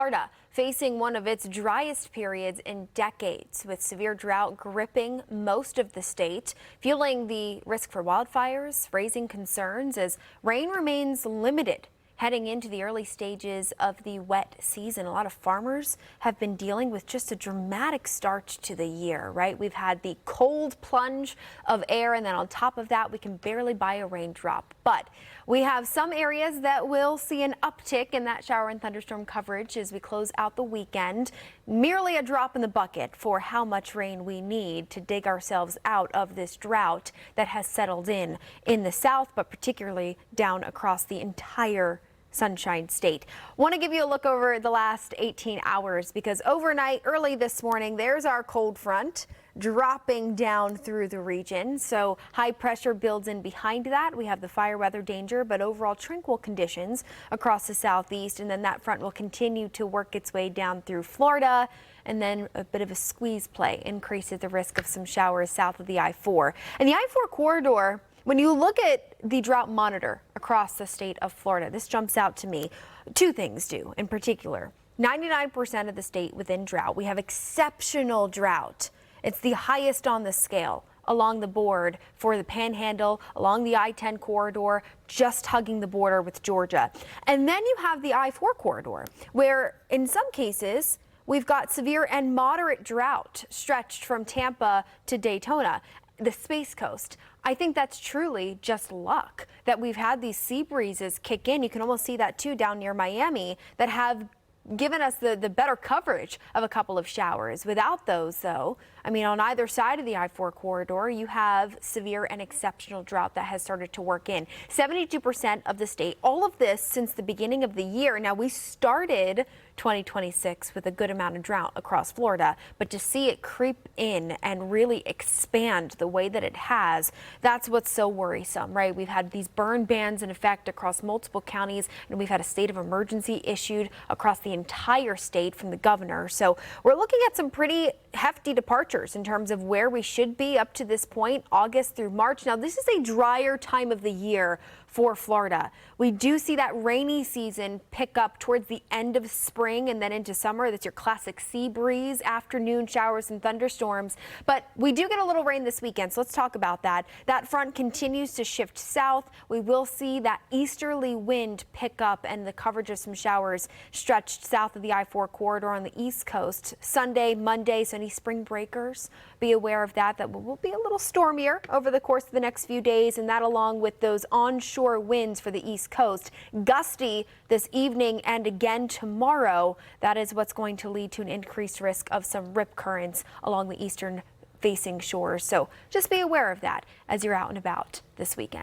Florida facing one of its driest periods in decades, with severe drought gripping most of the state, fueling the risk for wildfires, raising concerns as rain remains limited heading into the early stages of the wet season. A lot of farmers have been dealing with just a dramatic start to the year, right? We've had the cold plunge of air, and then on top of that, we can barely buy a raindrop. But we have some areas that will see an uptick in that shower and thunderstorm coverage as we close out the weekend. Merely a drop in the bucket for how much rain we need to dig ourselves out of this drought that has settled in the south, but particularly down across the entire Sunshine State. Want to give you a look over the last 18 hours because overnight, early this morning, there's our cold front dropping down through the region. So high pressure builds in behind that. We have the fire weather danger, but overall tranquil conditions across the southeast. And then that front will continue to work its way down through Florida. And then a bit of a squeeze play increases the risk of some showers south of the I-4. And the I-4 corridor, when you look at the drought monitor across the state of Florida, this jumps out to me. Two things do in particular. 99% of the state within drought. We have exceptional drought. It's the highest on the scale along the board for the Panhandle, along the I-10 corridor, just hugging the border with Georgia. And then you have the I-4 corridor, where in some cases, we've got severe and moderate drought stretched from Tampa to Daytona, the Space Coast. I think that's truly just luck that we've had these sea breezes kick in. You can almost see that too down near Miami that have given us the better coverage of a couple of showers. Without those, though, I mean, on either side of the I-4 corridor, you have severe and exceptional drought that has started to work in. 72% of the state, all of this since the beginning of the year. Now, we started 2026 with a good amount of drought across Florida, but to see it creep in and really expand the way that it has, that's what's so worrisome, right? We've had these burn bans in effect across multiple counties, and we've had a state of emergency issued across the entire state from the governor. So we're looking at some pretty hefty departures in terms of where we should be up to this point, August through March. Now, this is a drier time of the year for Florida. We do see that rainy season pick up towards the end of spring and then into summer. That's your classic sea breeze, afternoon showers and thunderstorms. But we do get a little rain this weekend, so let's talk about that. That front continues to shift south. We will see that easterly wind pick up and the coverage of some showers stretched south of the I-4 corridor on the east coast. Sunday, Monday, so any spring breakers, be aware of that. That will be a little stormier over the course of the next few days, and that along with those onshore winds for the east coast, gusty this evening and again tomorrow. That is what's going to lead to an increased risk of some rip currents along the eastern facing shores. So just be aware of that as you're out and about this weekend.